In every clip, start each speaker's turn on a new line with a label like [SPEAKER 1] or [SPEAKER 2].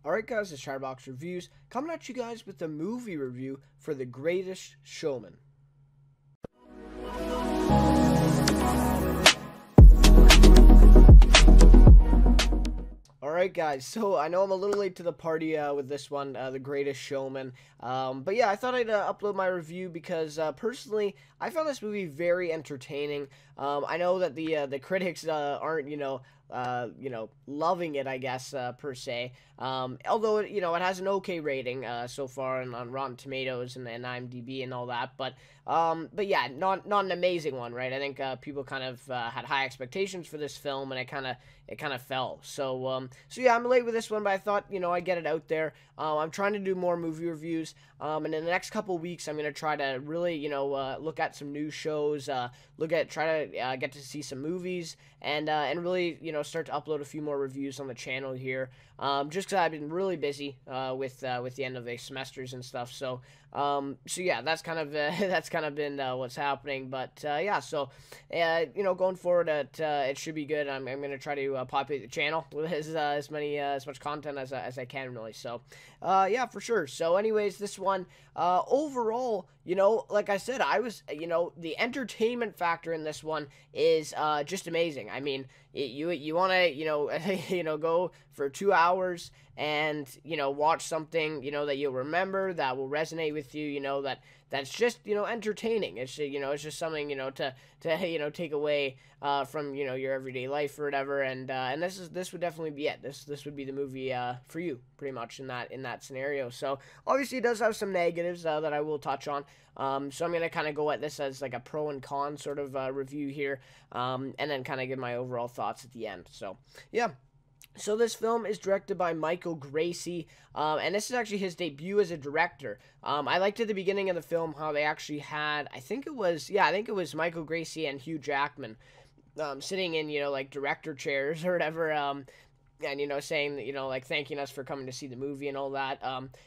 [SPEAKER 1] Alright guys, it's Chatterbox Reviews, coming at you guys with a movie review for The Greatest Showman. Alright guys, so I know I'm a little late to the party with this one, The Greatest Showman, but yeah, I thought I'd upload my review because personally, I found this movie very entertaining. I know that the critics aren't, loving it, I guess, per se, although, it has an okay rating so far on Rotten Tomatoes and IMDb and all that, but yeah, not an amazing one, right? I think people kind of had high expectations for this film, and it kind of fell. So yeah, I'm late with this one, but I thought, I'd get it out there. I'm trying to do more movie reviews, and in the next couple weeks, I'm gonna try to really, look at some new shows, try to get to see some movies, and really, start to upload a few more reviews on the channel here. Just because I've been really busy with the end of the semesters and stuff. So yeah, that's kind of been what's happening. But yeah, so going forward, it should be good. I'm gonna try to populate the channel with as much content as I can, really. So yeah, for sure. So anyways, this one overall, like I said, I was the entertainment factor in this one is just amazing. I mean, you want to go for 2 hours and watch something that you'll remember, that will resonate with you, that's just entertaining. It's it's just something to take away from your everyday life or whatever. And this would definitely be it. This would be the movie for you, pretty much, in that scenario. So obviously it does have some negatives that I will touch on. So I'm gonna kind of go at this as like a pro and con sort of review here, and then kind of give my overall thoughts at the end. So yeah. So this film is directed by Michael Gracey, and this is actually his debut as a director. I liked at the beginning of the film how they actually had, I think it was Michael Gracey and Hugh Jackman sitting in, like director chairs or whatever, and, saying, like thanking us for coming to see the movie and all that,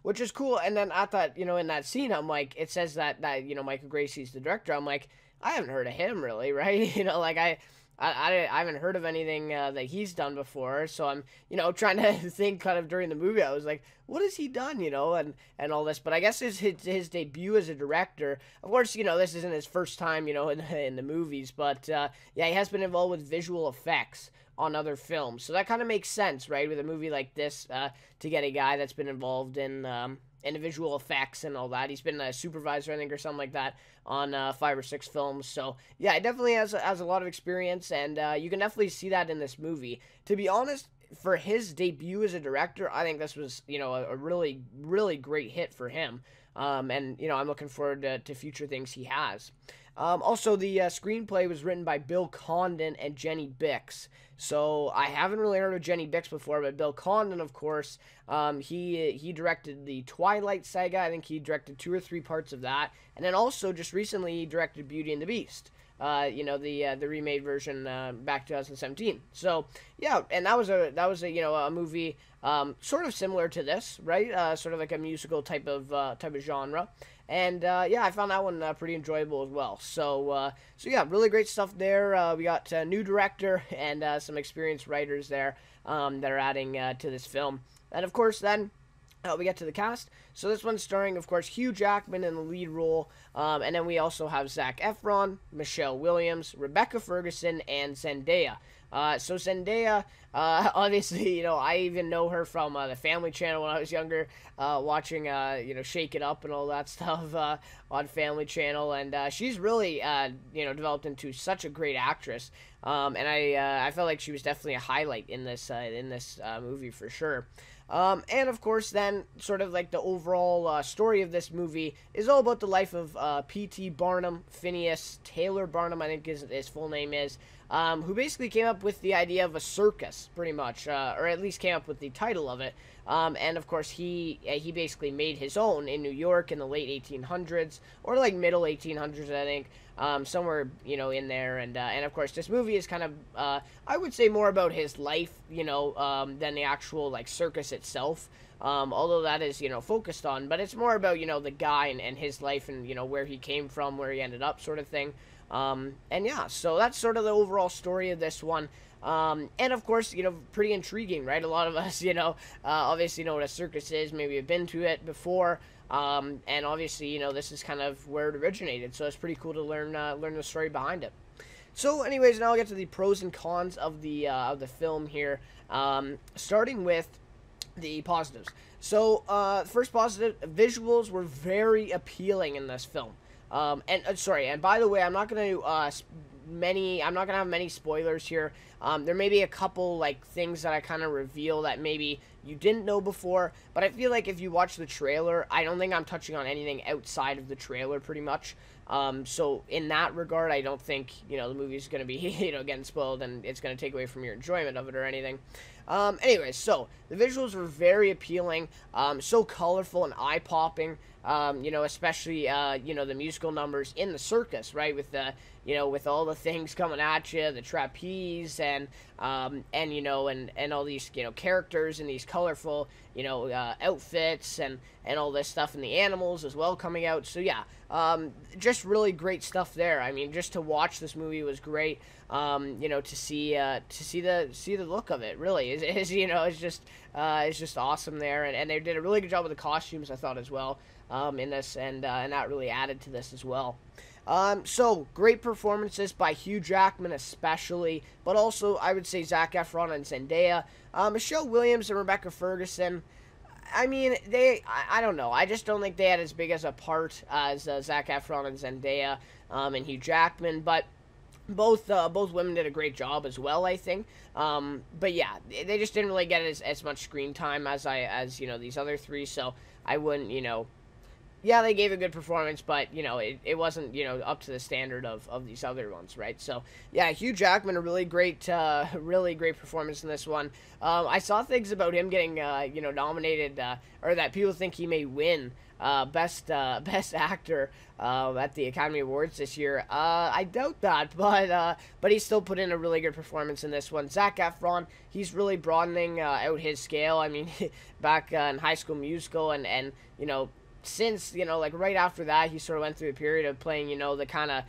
[SPEAKER 1] which is cool. And then I thought, in that scene, I'm like, it says that Michael Gracey's the director. I'm like, I haven't heard of him really, right? like I haven't heard of anything that he's done before, so I'm, trying to think kind of during the movie. I was like, what has he done, and all this. But I guess his debut as a director. Of course, this isn't his first time, in the movies, but yeah, he has been involved with visual effects on other films, so that kind of makes sense, right, with a movie like this, to get a guy that's been involved in the visual effects and all that. He's been a supervisor, I think, or something like that on 5 or 6 films. So yeah, it definitely has a lot of experience, and you can definitely see that in this movie. To be honest, for his debut as a director, I think this was a really, really great hit for him. And I'm looking forward to future things he has. Also, the screenplay was written by Bill Condon and Jenny Bix. So I haven't really heard of Jenny Bix before, but Bill Condon, of course, he directed the Twilight Saga. I think he directed 2 or 3 parts of that, and then also just recently he directed Beauty and the Beast. The remade version back 2017. So yeah, and that was a movie sort of similar to this, right? Sort of like a musical type of genre. And yeah, I found that one pretty enjoyable as well. So yeah, really great stuff there. We got a new director and some experienced writers there that are adding to this film. And of course, then we get to the cast. So this one's starring, of course, Hugh Jackman in the lead role, and then we also have Zac Efron, Michelle Williams, Rebecca Ferguson, and Zendaya. So Zendaya, obviously, I even know her from the Family Channel when I was younger, watching, Shake It Up and all that stuff on Family Channel, and she's really, developed into such a great actress, and I felt like she was definitely a highlight in this movie for sure. And of course, then sort of like the overall story of this movie is all about the life of P.T. Barnum, Phineas Taylor Barnum, I think his full name is, who basically came up with the idea of a circus, pretty much, or at least came up with the title of it. And of course, he basically made his own in New York in the late 1800s, or like middle 1800s, I think. Somewhere, in there, and of course, this movie is kind of, I would say, more about his life, than the actual, like, circus itself, although that is, focused on, but it's more about, the guy and his life and, where he came from, where he ended up, sort of thing. And yeah, so that's sort of the overall story of this one. And of course, pretty intriguing, right? A lot of us, obviously know what a circus is, maybe have been to it before. And obviously, this is kind of where it originated, so it's pretty cool to learn the story behind it. So, anyways, now I'll get to the pros and cons of the film here, starting with the positives. So, first positive, visuals were very appealing in this film. And by the way, I'm not gonna have many spoilers here. There may be a couple like things that I kind of reveal that maybe you didn't know before, but I feel like if you watch the trailer, I don't think I'm touching on anything outside of the trailer pretty much. So in that regard, I don't think, the movie's going to be, getting spoiled and it's going to take away from your enjoyment of it or anything. Anyways, so the visuals were very appealing, so colorful and eye-popping, especially, the musical numbers in the circus, right, with the, with all the things coming at you, the trapeze, and all these, characters in these colorful, outfits, and all this stuff, and the animals as well coming out, so yeah, just really great stuff there. I mean, just to watch this movie was great. To see the look of it really it's just awesome there, and they did a really good job with the costumes, I thought, as well, in this, and that really added to this as well. So great performances by Hugh Jackman especially, but also I would say Zac Efron and Zendaya, Michelle Williams and Rebecca Ferguson. I mean, I don't know. I just don't think they had as big as a part as Zac Efron and Zendaya, and Hugh Jackman, but both women did a great job as well, I think. But yeah, they just didn't really get as much screen time as these other three, so I wouldn't, yeah, they gave a good performance, but, it wasn't, up to the standard of these other ones, right? So, yeah, Hugh Jackman, a really great performance in this one. I saw things about him getting, nominated, or that people think he may win best actor at the Academy Awards this year. I doubt that, but he still put in a really good performance in this one. Zac Efron, he's really broadening out his scale. I mean, back in High School Musical, and since, like right after that, he sort of went through a period of playing, the kind of,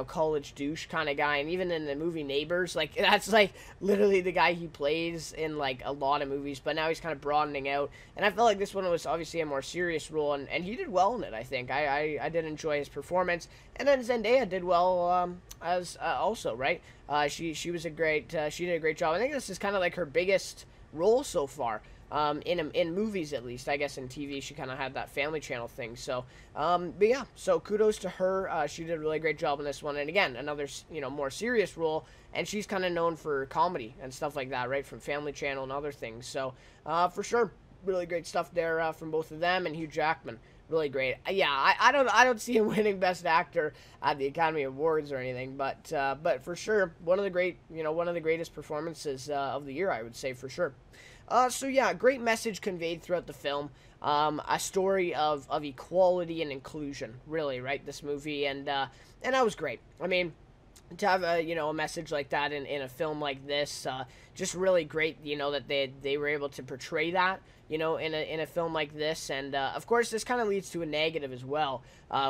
[SPEAKER 1] college douche kind of guy. And even in the movie Neighbors, like, that's, like, literally the guy he plays in, like, a lot of movies. But now he's kind of broadening out. And I felt like this one was obviously a more serious role, and he did well in it, I think. I did enjoy his performance. And then Zendaya did well as also, right? She did a great job. I think this is kind of like her biggest role so far. In movies, at least. I guess in TV she kind of had that Family Channel thing, so but yeah, so kudos to her. She did a really great job in this one, and again, another more serious role, and she's kind of known for comedy and stuff like that, right, from Family Channel and other things, so for sure, really great stuff there from both of them. And Hugh Jackman, really great. Yeah, I don't see him winning Best Actor at the Academy Awards or anything, but for sure, one of the greatest performances of the year, I would say, for sure. So yeah, great message conveyed throughout the film. A story of equality and inclusion, really, right? This movie, and that was great. I mean, to have a message like that in a film like this, just really great. That they were able to portray that. In a film like this, and of course this kind of leads to a negative as well,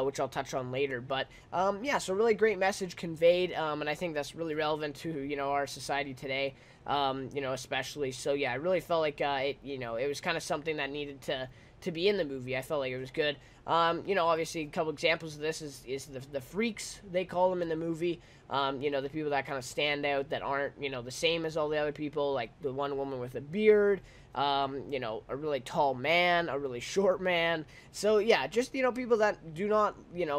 [SPEAKER 1] which I'll touch on later. But yeah, so really great message conveyed, and I think that's really relevant to our society today, especially. So yeah, I really felt like it was kind of something that needed to be in the movie. I felt like it was good. Obviously a couple examples of this is the freaks, they call them in the movie. The people that kind of stand out, that aren't the same as all the other people, like the one woman with a beard, a really tall man, a really short man. So yeah, just people that do not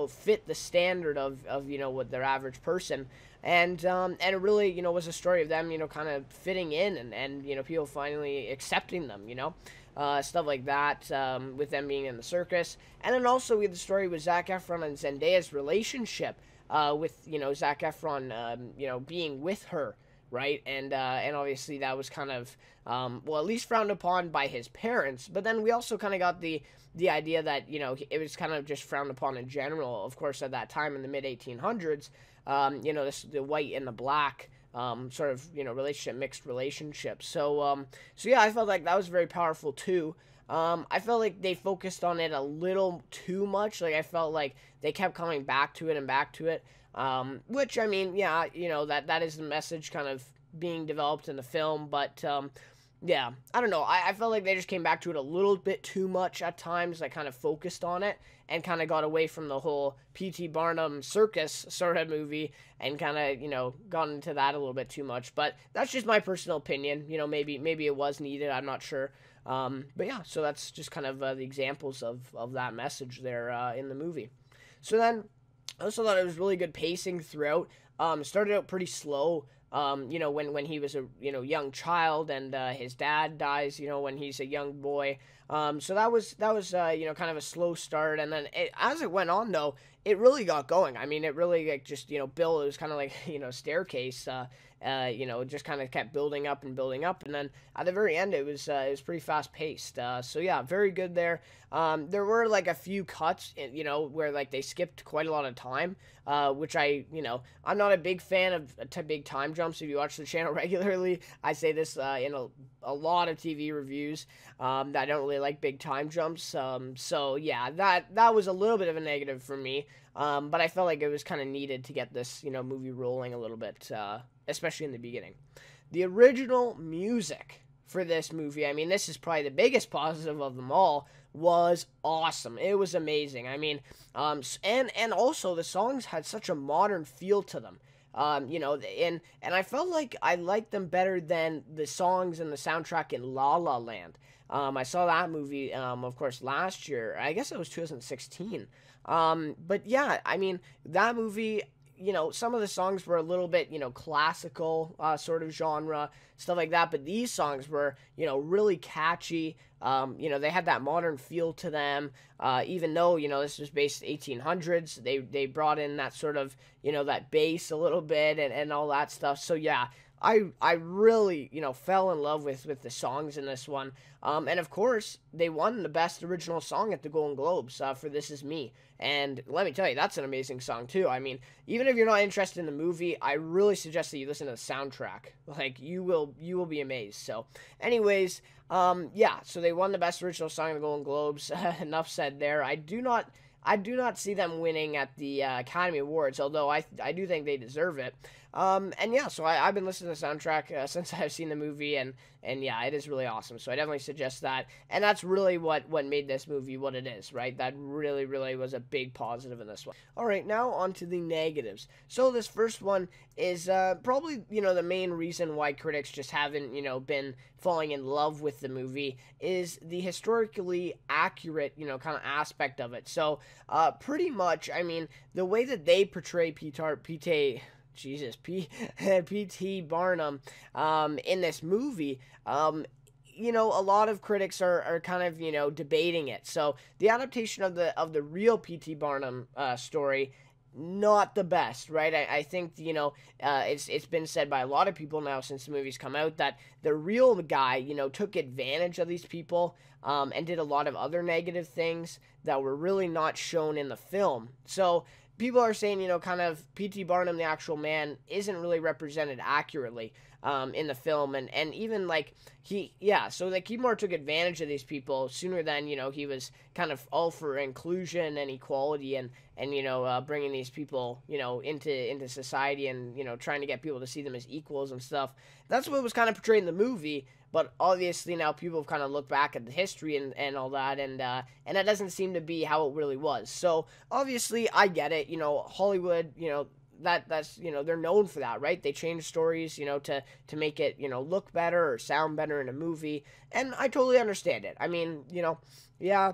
[SPEAKER 1] fit the standard of what their average person. And it really was a story of them kind of fitting in, and people finally accepting them, stuff like that, with them being in the circus. And then also we had the story with Zac Efron and Zendaya's relationship, with Zac Efron being with her, right? And obviously that was kind of at least frowned upon by his parents. But then we also kind of got the idea that it was kind of just frowned upon in general, of course, at that time in the mid 1800s. The white and the black sort of relationship, mixed relationship. So yeah, I felt like that was very powerful too. I felt like they focused on it a little too much. Like, I felt like they kept coming back to it and back to it. Which, I mean, yeah, that is the message kind of being developed in the film, but yeah, I don't know. I felt like they just came back to it a little bit too much at times. I kind of focused on it and kind of got away from the whole P.T. Barnum circus sort of movie and kind of, got into that a little bit too much. But that's just my personal opinion. Maybe it was needed. I'm not sure. But yeah, so that's just kind of the examples of that message there in the movie. So then I also thought it was really good pacing throughout. Started out pretty slow. When he was a young child and his dad dies, when he's a young boy. So that was kind of a slow start, and then as it went on though, it really got going. I mean, it really just built. It was kind of like staircase. Just kind of kept building up and building up, and then at the very end, it was pretty fast paced. So yeah, very good there. There were like a few cuts, where like they skipped quite a lot of time, which I'm not a big fan of big time jumps. If you watch the channel regularly, I say this in a lot of TV reviews, that I don't really like big time jumps. So yeah, that was a little bit of a negative for me. But I felt like it was kind of needed to get this, movie rolling a little bit, especially in the beginning. The original music for this movie, I mean, this is probably the biggest positive of them all, was awesome. It was amazing. I mean, and also the songs had such a modern feel to them. And I felt like I liked them better than the songs and the soundtrack in La La Land. I saw that movie, of course, last year. I guess it was 2016. But yeah, I mean, that movie, some of the songs were a little bit, classical, sort of genre, stuff like that. But these songs were, really catchy. They had that modern feel to them. Even though, this was based 1800s, they brought in that sort of, that bass a little bit and all that stuff. So yeah, I really, fell in love with the songs in this one. And of course, they won the best original song at the Golden Globes for This Is Me. And let me tell you, that's an amazing song too. I mean, even if you're not interested in the movie, I really suggest that you listen to the soundtrack. Like, you will be amazed. So anyways, yeah, so they won the best original song at the Golden Globes. Enough said there. I do not see them winning at the Academy Awards, although I do think they deserve it. And yeah, so I've been listening to the soundtrack since I've seen the movie, and yeah, it is really awesome. So I definitely suggest that. And that's really what made this movie what it is, right? That really, really was a big positive in this one. All right, now on to the negatives. So this first one is probably, the main reason why critics just haven't, been falling in love with the movie is the historically accurate, kind of aspect of it. So pretty much, I mean, the way that they portray P.T. Barnum in this movie, a lot of critics are kind of, debating it. So the adaptation of the real P.T. Barnum story, not the best, right? I think, it's been said by a lot of people now since the movie's come out that the real guy, took advantage of these people and did a lot of other negative things that were really not shown in the film. So people are saying, kind of P.T. Barnum, the actual man, isn't really represented accurately in the film. And even, like, he more took advantage of these people sooner than, he was kind of all for inclusion and equality and bringing these people, into society and, trying to get people to see them as equals and stuff. That's what was kind of portrayed in the movie. But obviously now people have kind of looked back at the history and all that, and that doesn't seem to be how it really was. So obviously I get it, Hollywood, that's they're known for that, right? They change stories, to make it, look better or sound better in a movie, and I totally understand it. I mean, yeah,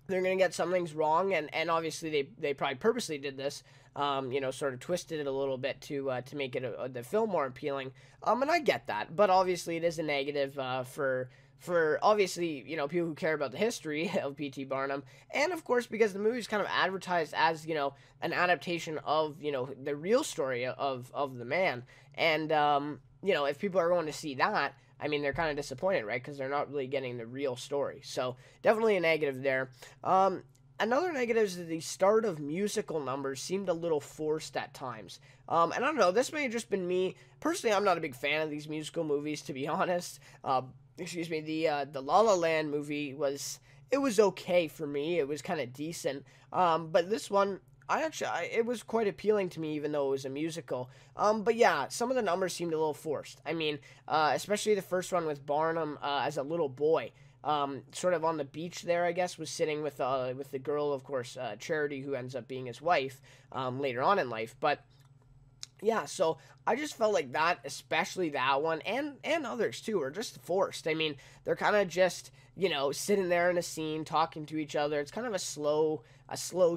[SPEAKER 1] they're gonna get some things wrong, and obviously they probably purposely did this. Sort of twisted it a little bit to make it the film more appealing. And I get that, but obviously it is a negative for obviously, people who care about the history of P.T. Barnum, and of course because the movie's kind of advertised as, an adaptation of, the real story of the man. And, if people are going to see that, I mean, they're kind of disappointed, right? Because they're not really getting the real story. So definitely a negative there. Another negative is that the start of musical numbers seemed a little forced at times. And I don't know, this may have just been me. Personally, I'm not a big fan of these musical movies, to be honest. The La La Land movie was okay for me. It was kind of decent. But this one, it was quite appealing to me, even though it was a musical. But yeah, some of the numbers seemed a little forced. I mean, especially the first one with Barnum as a little boy, sort of on the beach there, I guess, was sitting with the girl, of course, Charity, who ends up being his wife later on in life. But yeah, so I just felt like that, especially that one, and others too, are just forced. I mean, they're kind of just sitting there in a scene talking to each other. It's kind of a slow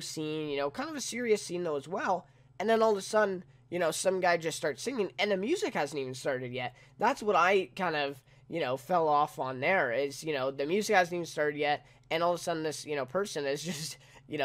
[SPEAKER 1] scene, kind of a serious scene though as well. And then all of a sudden, some guy just starts singing, and the music hasn't even started yet. That's what I kind of fell off on there. Is the music hasn't even started yet, and all of a sudden this person is just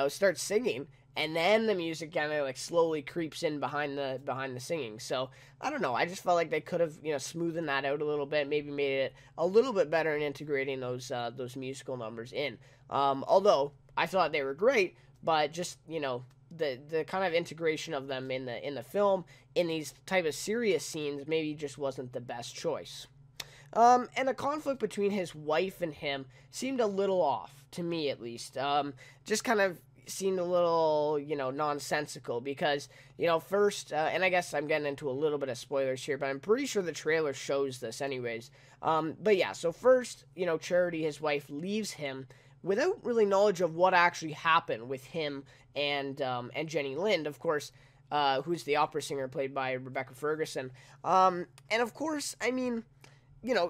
[SPEAKER 1] starts singing, and then the music kind of like slowly creeps in behind the singing. So I don't know. I just felt like they could have smoothened that out a little bit, maybe made it a little bit better in integrating those musical numbers in. Although I thought they were great, but just the kind of integration of them in the film in these type of serious scenes maybe just wasn't the best choice. And the conflict between his wife and him seemed a little off, to me at least. Just kind of seemed a little, nonsensical because, first, and I guess I'm getting into a little bit of spoilers here, but I'm pretty sure the trailer shows this anyways. But yeah, so first, Charity, his wife, leaves him without really knowledge of what actually happened with him and Jenny Lind, of course, who's the opera singer played by Rebecca Ferguson. And of course, I mean,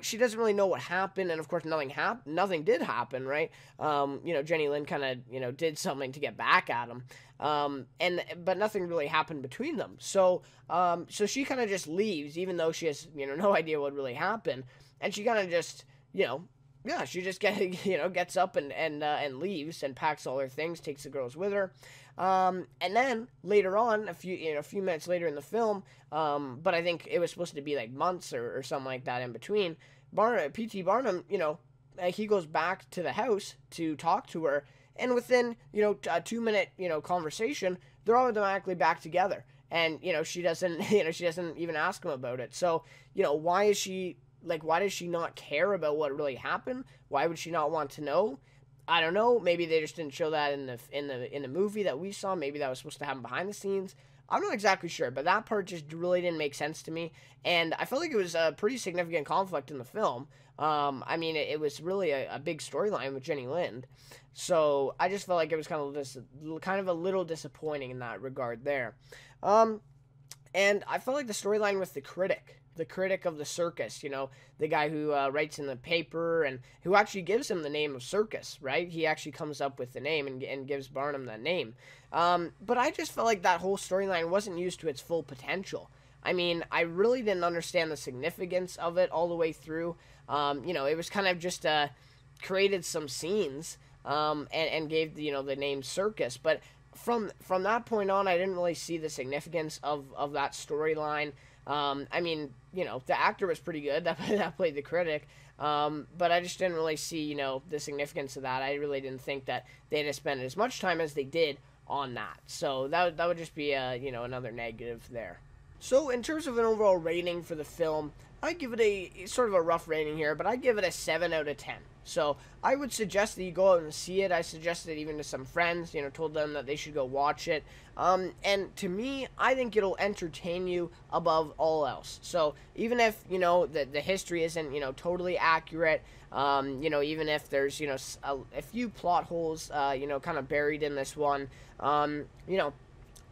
[SPEAKER 1] she doesn't really know what happened, and of course nothing did happen, right? Jenny Lind kind of, did something to get back at him, but nothing really happened between them. So she kind of just leaves, even though she has, no idea what really happened, and she kind of just, yeah, she just gets up and leaves and packs all her things, takes the girls with her. And then later on, a few minutes later in the film, but I think it was supposed to be like months or something like that in between. P.T. Barnum, he goes back to the house to talk to her, and within a 2-minute conversation, they're automatically back together. And she doesn't she doesn't even ask him about it. So why is she? Like, why does she not care about what really happened? Why would she not want to know? I don't know. Maybe they just didn't show that in the movie that we saw. Maybe that was supposed to happen behind the scenes. I'm not exactly sure, but that part just really didn't make sense to me. And I felt like it was a pretty significant conflict in the film. I mean, it was really a big storyline with Jenny Lind. So I just felt like it was kind of a little disappointing in that regard there. And I felt like the storyline with the critic of the circus, the guy who writes in the paper and who actually gives him the name of Circus, right? He actually comes up with the name and gives Barnum that name. But I just felt like that whole storyline wasn't used to its full potential. I mean, I really didn't understand the significance of it all the way through. It was kind of just created some scenes and gave the name Circus, but from that point on, I didn't really see the significance of that storyline. I mean, the actor was pretty good that played the critic, but I just didn't really see, the significance of that. I really didn't think that they had to spend as much time as they did on that. So that would just be another negative there. So in terms of an overall rating for the film, I give it a sort of a rough rating here, but I give it a 7 out of 10. So I would suggest that you go out and see it. I suggested even to some friends, told them that they should go watch it. And to me, I think it'll entertain you above all else. So even if, the history isn't, totally accurate, even if there's, a few plot holes, kind of buried in this one,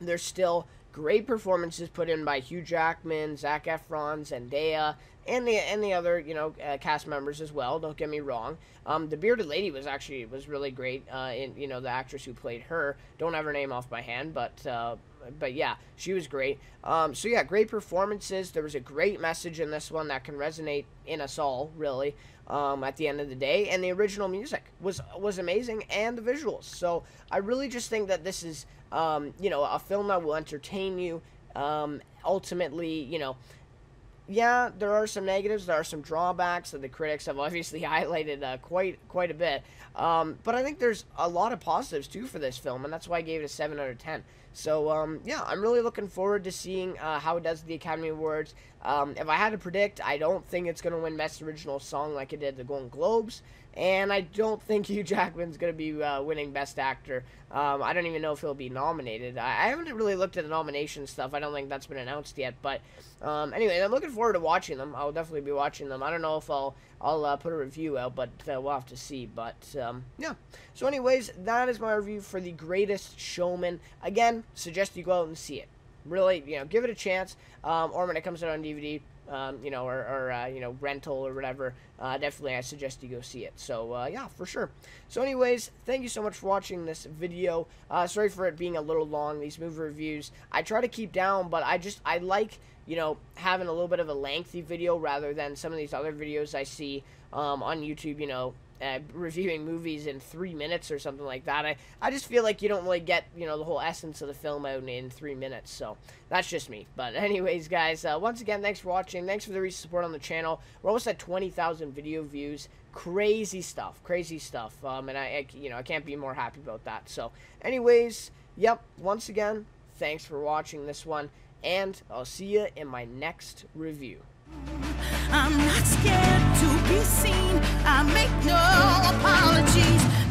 [SPEAKER 1] there's still great performances put in by Hugh Jackman, Zac Efron, Zendaya, and the other cast members as well. Don't get me wrong. The bearded lady was really great. The actress who played her, don't have her name off my hand, but yeah, she was great. So yeah, great performances. There was a great message in this one that can resonate in us all, really. At the end of the day, and the original music was amazing, and the visuals. So I really just think that this is a film that will entertain you. Ultimately, yeah, there are some negatives, there are some drawbacks that the critics have obviously highlighted quite a bit. But I think there's a lot of positives too for this film, and that's why I gave it a 7 out of 10. So yeah, I'm really looking forward to seeing how it does at the Academy Awards. If I had to predict, I don't think it's going to win Best Original Song like it did the Golden Globes. and I don't think Hugh Jackman's going to be winning Best Actor. I don't even know if he'll be nominated. I haven't really looked at the nomination stuff. I don't think that's been announced yet. But anyway, I'm looking forward to watching them. I'll definitely be watching them. I don't know if I'll put a review out, but we'll have to see. But yeah. So anyways, that is my review for The Greatest Showman. Again, suggest you go out and see it. Really, give it a chance. Or when it comes out on DVD, or rental or whatever, definitely I suggest you go see it. So, yeah, for sure. So anyways, thank you so much for watching this video. Sorry for it being a little long, these movie reviews. I try to keep down, but I like, having a little bit of a lengthy video rather than some of these other videos I see on YouTube, reviewing movies in 3 minutes or something like that. I just feel like you don't really get, the whole essence of the film out in 3 minutes. So that's just me. But anyways, guys, once again, thanks for watching. Thanks for the recent support on the channel. We're almost at 20,000 video views. Crazy stuff. Crazy stuff. And I can't be more happy about that. So anyways, yep, once again, thanks for watching this one. And I'll see you in my next review.
[SPEAKER 2] I'm not scared to be seen. I make no apologies.